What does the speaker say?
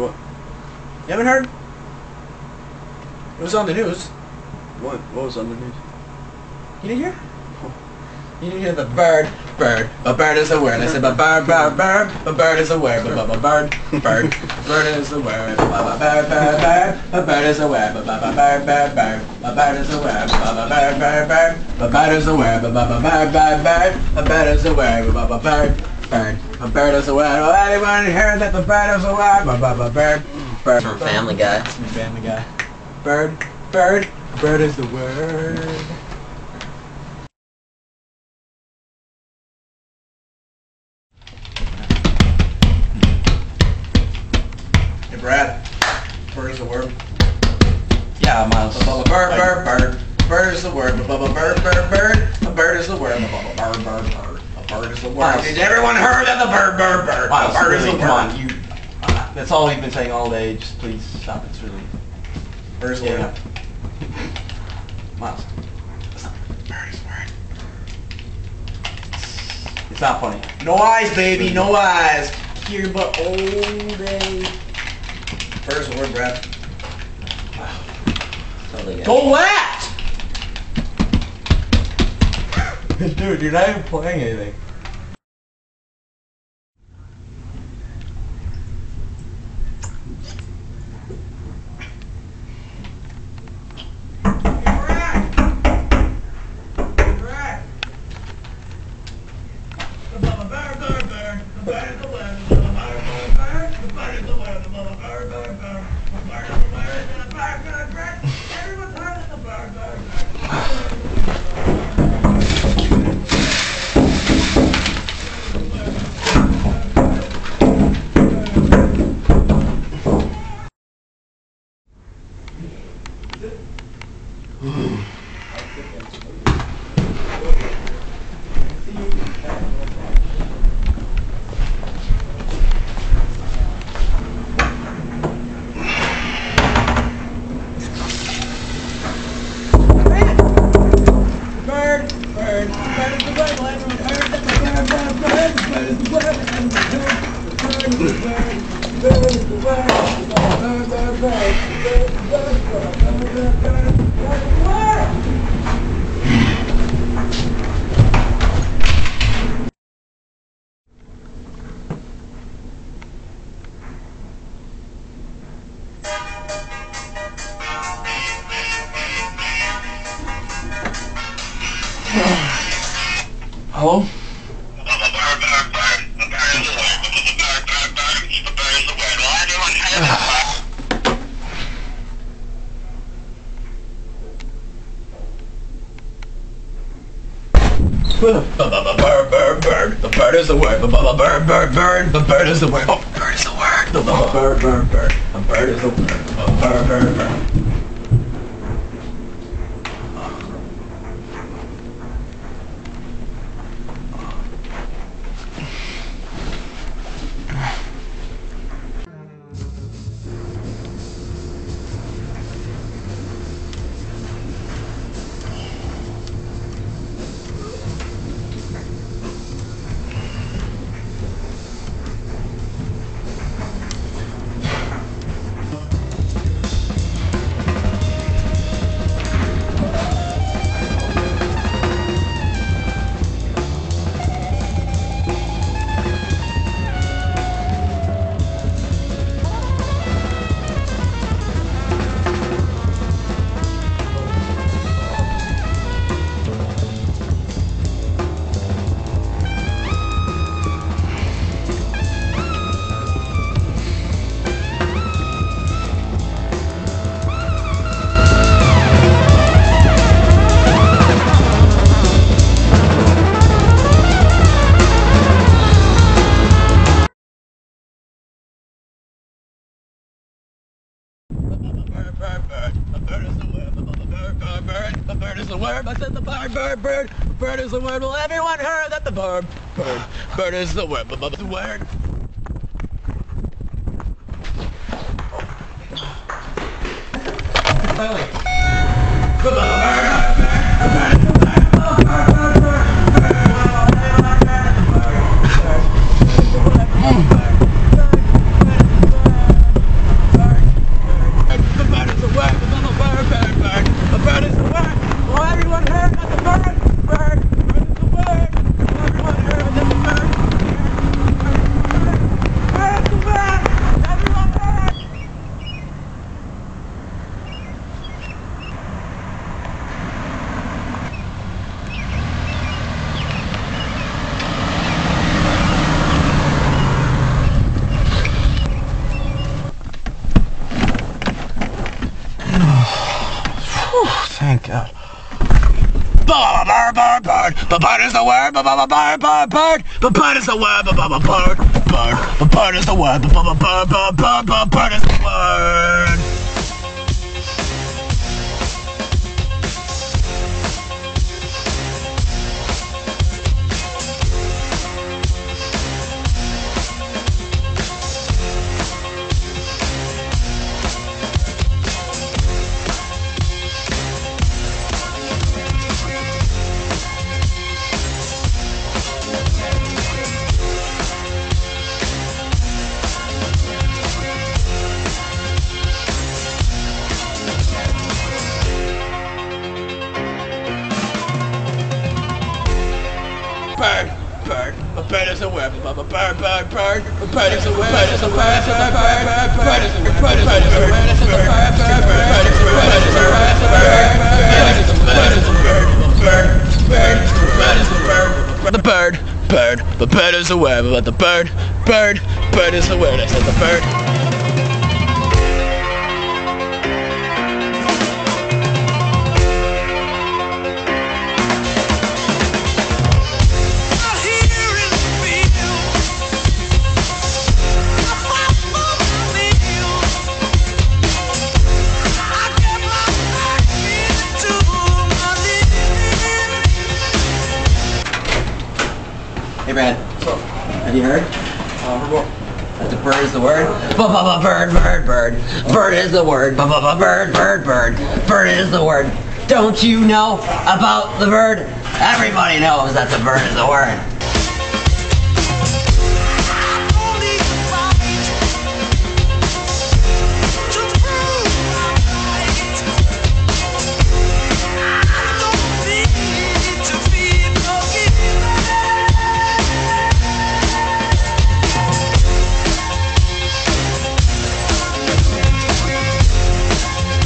what? You haven't heard? It was on the news. What was on the news? You didn't hear? You didn't hear the bird. A bird is a word. I said, a bird. A bird is a word. A bird is a word. A bird is a word. A bird is a word. A bird is a word. A bird is a word. A bird is a word. Well, anyone hear that the bird is a word? Bird. From Family Guy. Family Guy. Bird is the word. Hey Brad, bird is the word. Yeah, Miles. Bird. Bird is the word. Bird. A bird is the word. Bird. A bird is the word. Miles. Has everyone heard that the bird? Miles, A bird is the really, word. come on, you. That's all we've been saying all day. Just please stop. It's really. Bird is the Yeah. word. Miles, Bird is the word. it's not funny. No eyes, baby, no eyes. Here but all day. Bird is the word, Brad. Totally good. Go left! Dude, you're not even playing anything. Hello? Bird. The bird is the word. Bird. The bird is the word. Oh, bird is the word. Bird. A bird is the word. Bird. Bird is the word. I said the bird. Bird is the word. Well, everyone heard that the bird is the word. The word. Thank God. Bird, bird, bird. The bird is the word. Bird, bird, bird. The bird is the word. Bird, bird, bird. The bird is the word. Bird, bird, bird, bird. The bird is the word. Bird, bird, a bird is a word. Bird, bird, bird, bird. A bird is a word. Bird is a word. Bird, bird, bird, bird. Bird is a word. Bird is a word. Bird is a word. Bird is a word. Bird is a word. The bird, bird, the bird is a word. But the bird, bird, bird is a word. I said the bird. Hey Brad, have you heard? That the bird is the word? Bird, bird, bird. Bird is the word. Bird, bird, bird. Bird is the word. Don't you know about the bird? Everybody knows that the bird is the word.